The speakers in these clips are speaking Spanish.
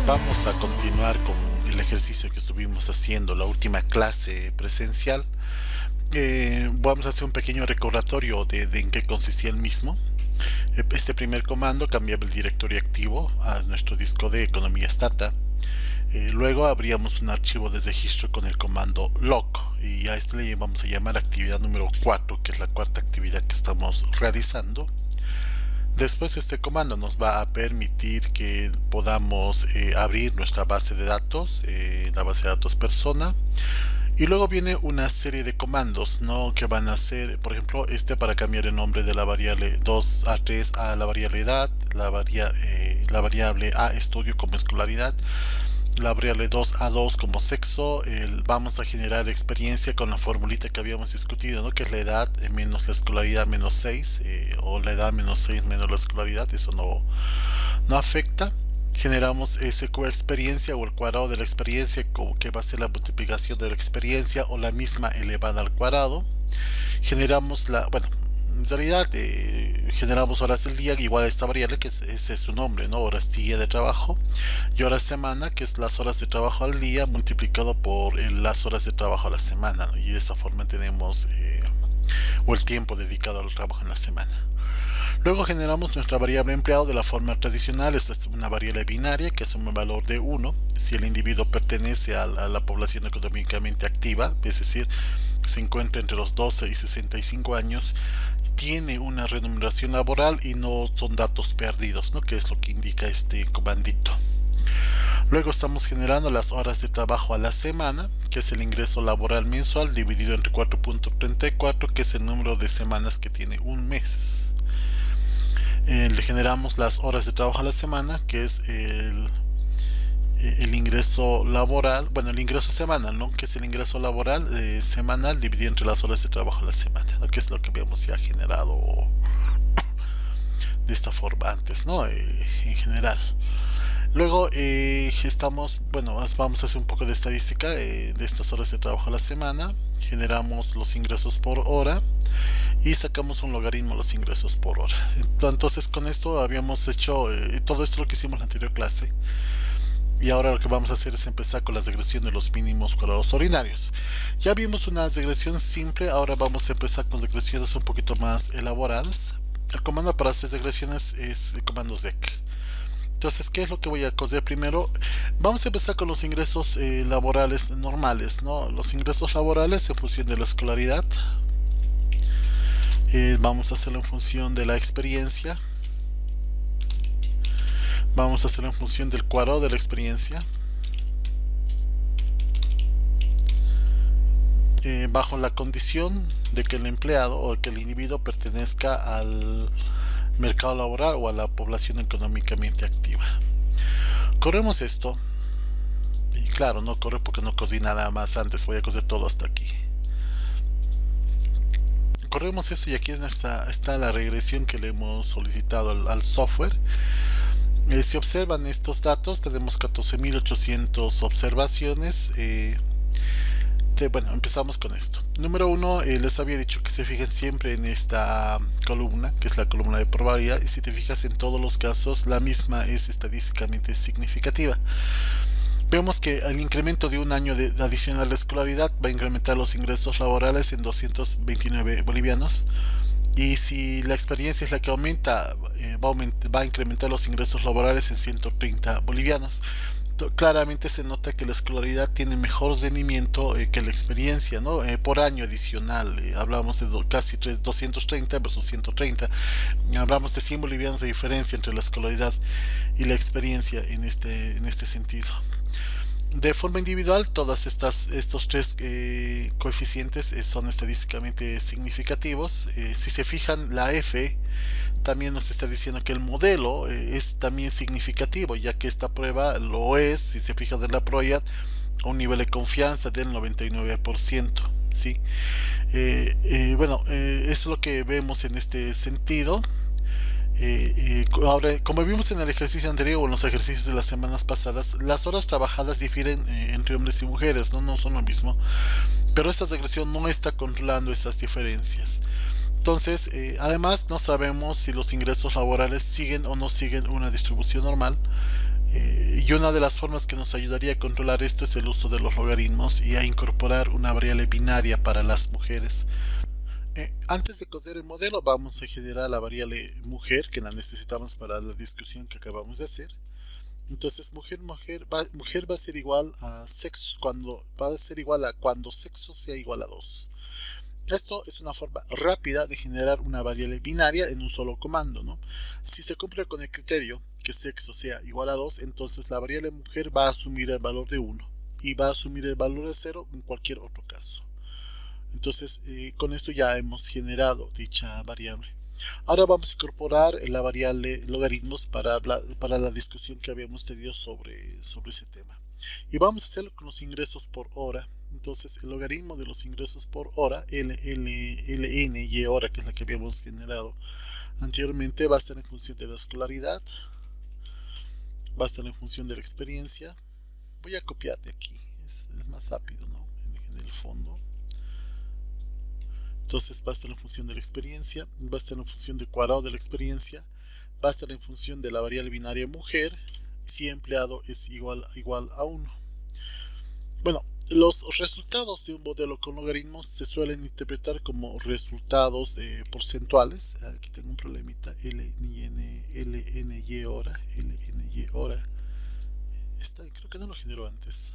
Vamos a continuar con el ejercicio que estuvimos haciendo, la última clase presencial. Vamos a hacer un pequeño recordatorio de en qué consistía el mismo. Este primer comando cambiaba el directorio activo a nuestro disco de economía stata. Luego abríamos un archivo de registro con el comando log y a este le vamos a llamar actividad número 4, que es la cuarta actividad que estamos realizando. Después este comando nos va a permitir que podamos abrir nuestra base de datos, la base de datos persona. Y luego viene una serie de comandos, ¿no? Que van a ser, por ejemplo, para cambiar el nombre de la variable 2 a 3 a la variable edad, la variable a estudio como escolaridad, la variable 2 a 2 como sexo. Vamos a generar experiencia con la formulita que habíamos discutido, ¿no? Que es la edad menos la escolaridad menos 6, o la edad menos 6 menos la escolaridad. Eso no afecta. Generamos SQ experiencia o el cuadrado de la experiencia, que va a ser la multiplicación de la experiencia o la misma elevada al cuadrado. Generamos en realidad generamos horas del día igual a esta variable, que ese es su nombre, ¿no? Horas día de trabajo, y horas semana, que es las horas de trabajo al día multiplicado por las horas de trabajo a la semana, ¿no? Y de esa forma tenemos o el tiempo dedicado al trabajo en la semana. Luego generamos nuestra variable empleado de la forma tradicional. Esta es una variable binaria que asume un valor de 1 si el individuo pertenece a la población económicamente activa, es decir, se encuentra entre los 12 y 65 años, tiene una remuneración laboral y no son datos perdidos, ¿no? Que es lo que indica este comandito. Luego estamos generando las horas de trabajo a la semana, que es el ingreso laboral mensual dividido entre 4.34, que es el número de semanas que tiene un mes. Le generamos las horas de trabajo a la semana, que es el ingreso laboral, el ingreso semanal, ¿no? Que es el ingreso laboral semanal dividido entre las horas de trabajo a la semana, ¿no? Que es lo que habíamos ya generado de esta forma antes, ¿no? En general. Luego vamos a hacer un poco de estadística de estas horas de trabajo a la semana. Generamos los ingresos por hora y sacamos un logaritmo de los ingresos por hora. Entonces con esto habíamos hecho todo esto lo que hicimos en la anterior clase. Y ahora lo que vamos a hacer es empezar con la regresión de los mínimos cuadrados ordinarios. Ya vimos una regresión simple, ahora vamos a empezar con regresiones un poquito más elaboradas. El comando para hacer regresiones es el comando ZEC. Entonces, ¿qué es lo que voy a hacer primero? Vamos a empezar con los ingresos laborales normales, ¿no? Los ingresos laborales en función de la escolaridad. Vamos a hacerlo en función de la experiencia. Vamos a hacerlo en función del cuadrado de la experiencia. Bajo la condición de que el empleado o que el individuo pertenezca al mercado laboral o a la población económicamente activa. Corremos esto. Y claro, no corre porque no cosí nada más antes. Voy a coser todo hasta aquí. Corremos esto y aquí está la regresión que le hemos solicitado al software. Si observan estos datos, tenemos 14.800 observaciones. Empezamos con esto. Número 1, les había dicho que se fijen siempre en esta columna, que es la columna de probabilidad, y si te fijas en todos los casos, la misma es estadísticamente significativa. Vemos que el incremento de un año adicional de escolaridad va a incrementar los ingresos laborales en 229 bolivianos. Y si la experiencia es la que aumenta, va a incrementar los ingresos laborales en 130 bolivianos. Claramente se nota que la escolaridad tiene mejor rendimiento que la experiencia, ¿no? Por año adicional. Hablamos de casi 230 versus 130. Hablamos de 100 bolivianos de diferencia entre la escolaridad y la experiencia en este sentido. De forma individual, todos estos tres coeficientes son estadísticamente significativos. Si se fijan, la F también nos está diciendo que el modelo es también significativo, ya que esta prueba lo es, si se fijan de la probabilidad, a un nivel de confianza del 99%. ¿Sí? Eso es lo que vemos en este sentido. Ahora, como vimos en el ejercicio anterior o en los ejercicios de las semanas pasadas, las horas trabajadas difieren entre hombres y mujeres, no son lo mismo, pero esta regresión no está controlando esas diferencias. Entonces, además no sabemos si los ingresos laborales siguen o no siguen una distribución normal. Y una de las formas que nos ayudaría a controlar esto es el uso de los logaritmos y a incorporar una variable binaria para las mujeres. Antes de coser el modelo vamos a generar la variable mujer que la necesitamos para la discusión que acabamos de hacer. Entonces mujer va a ser igual a sexo cuando sexo sea igual a 2. Esto es una forma rápida de generar una variable binaria en un solo comando, ¿no? Si se cumple con el criterio que sexo sea igual a 2, entonces la variable mujer va a asumir el valor de 1 y va a asumir el valor de 0 en cualquier otro caso. Entonces, con esto ya hemos generado dicha variable. Ahora vamos a incorporar la variable logaritmos para la discusión que habíamos tenido sobre ese tema. Y vamos a hacerlo con los ingresos por hora. Entonces, el logaritmo de los ingresos por hora, ln y hora, que es la que habíamos generado anteriormente, va a estar en función de la escolaridad, va a estar en función de la experiencia. Voy a copiar de aquí, es más rápido, ¿no? En el fondo. Entonces va a estar en función de la experiencia, va a estar en función del cuadrado de la experiencia, va a estar en función de la variable binaria mujer, si empleado es igual a 1. Bueno, los resultados de un modelo con logaritmos se suelen interpretar como resultados porcentuales. Aquí tengo un problemita, lny hora, creo que no lo generó antes.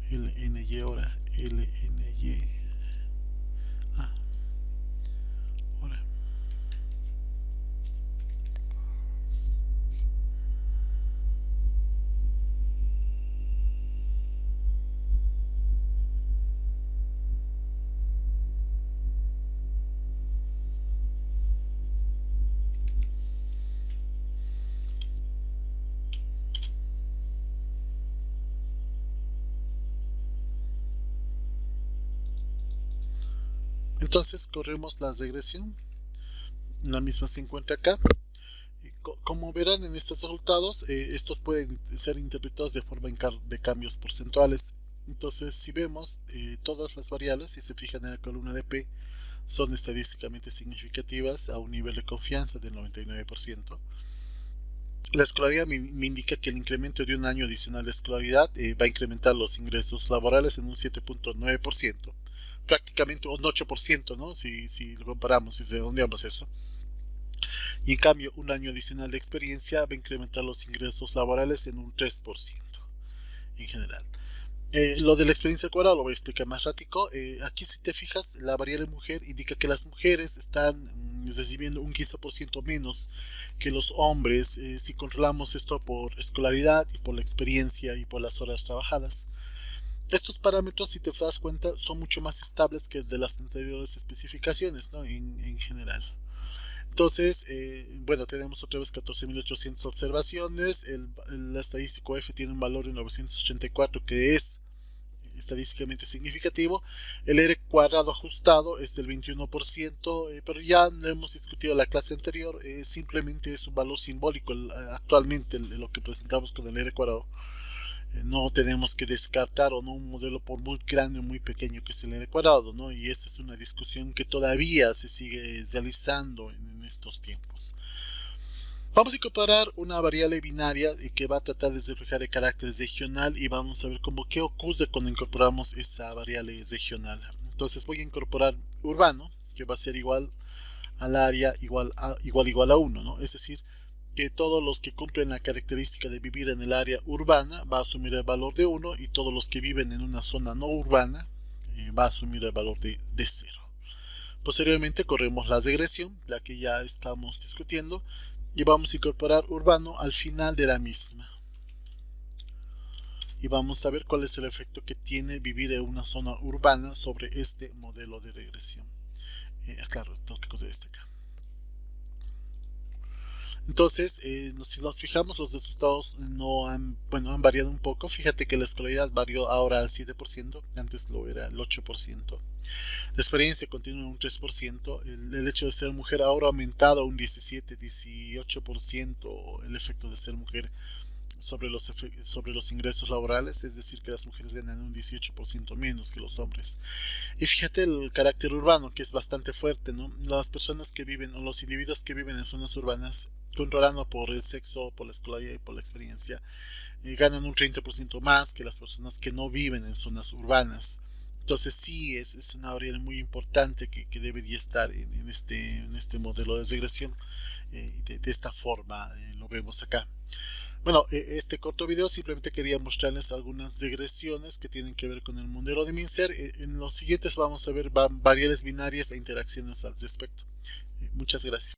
lny hora, lny hora. Entonces corremos la regresión, la misma se encuentra acá. Como verán en estos resultados, estos pueden ser interpretados de forma de cambios porcentuales. Entonces, si vemos todas las variables, si se fijan en la columna de P, son estadísticamente significativas a un nivel de confianza del 99%. La escolaridad me indica que el incremento de un año adicional de escolaridad va a incrementar los ingresos laborales en un 7.9%, prácticamente un 8%, ¿no? Si lo comparamos, si redondeamos eso. Y en cambio, un año adicional de experiencia va a incrementar los ingresos laborales en un 3% en general. Lo de la experiencia cuadrada lo voy a explicar más rápido. Aquí si te fijas, la variable mujer indica que las mujeres están recibiendo un 15% menos que los hombres si controlamos esto por escolaridad y por la experiencia y por las horas trabajadas. Estos parámetros, si te das cuenta, son mucho más estables que de las anteriores especificaciones, ¿no? en general. Entonces, bueno, tenemos otra vez 14.800 observaciones, el estadístico F tiene un valor de 984 que es estadísticamente significativo, el R cuadrado ajustado es del 21%, pero ya lo hemos discutido en la clase anterior, simplemente es un valor simbólico actualmente lo que presentamos con el R cuadrado. No tenemos que descartar o no un modelo por muy grande o muy pequeño que es el R cuadrado, ¿no? Y esta es una discusión que todavía se sigue realizando en estos tiempos. Vamos a incorporar una variable binaria que va a tratar de reflejar el carácter regional y vamos a ver qué ocurre cuando incorporamos esa variable regional. Entonces voy a incorporar urbano, que va a ser igual al área igual a 1, ¿no? Es decir, que todos los que cumplen la característica de vivir en el área urbana va a asumir el valor de 1 y todos los que viven en una zona no urbana va a asumir el valor de 0. Posteriormente corremos la regresión, la que ya estamos discutiendo, y vamos a incorporar urbano al final de la misma. Y vamos a ver cuál es el efecto que tiene vivir en una zona urbana sobre este modelo de regresión. Claro, tengo que coser este acá. Entonces, si nos fijamos, los resultados han variado un poco. Fíjate que la escolaridad varió ahora al 7%, antes lo era el 8%. La experiencia continúa en un 3%. El hecho de ser mujer ahora ha aumentado a un 17-18% el efecto de ser mujer sobre los ingresos laborales, es decir, que las mujeres ganan un 18% menos que los hombres. Y fíjate el carácter urbano, que es bastante fuerte, ¿no? Las personas que viven, o los individuos que viven en zonas urbanas, controlando por el sexo, por la escolaridad y por la experiencia, ganan un 30% más que las personas que no viven en zonas urbanas. Entonces sí, es una variable muy importante que debería estar en este modelo de regresión. De esta forma lo vemos acá. Bueno, este corto video simplemente quería mostrarles algunas regresiones que tienen que ver con el modelo de Mincer. En los siguientes vamos a ver variables binarias e interacciones al respecto. Muchas gracias.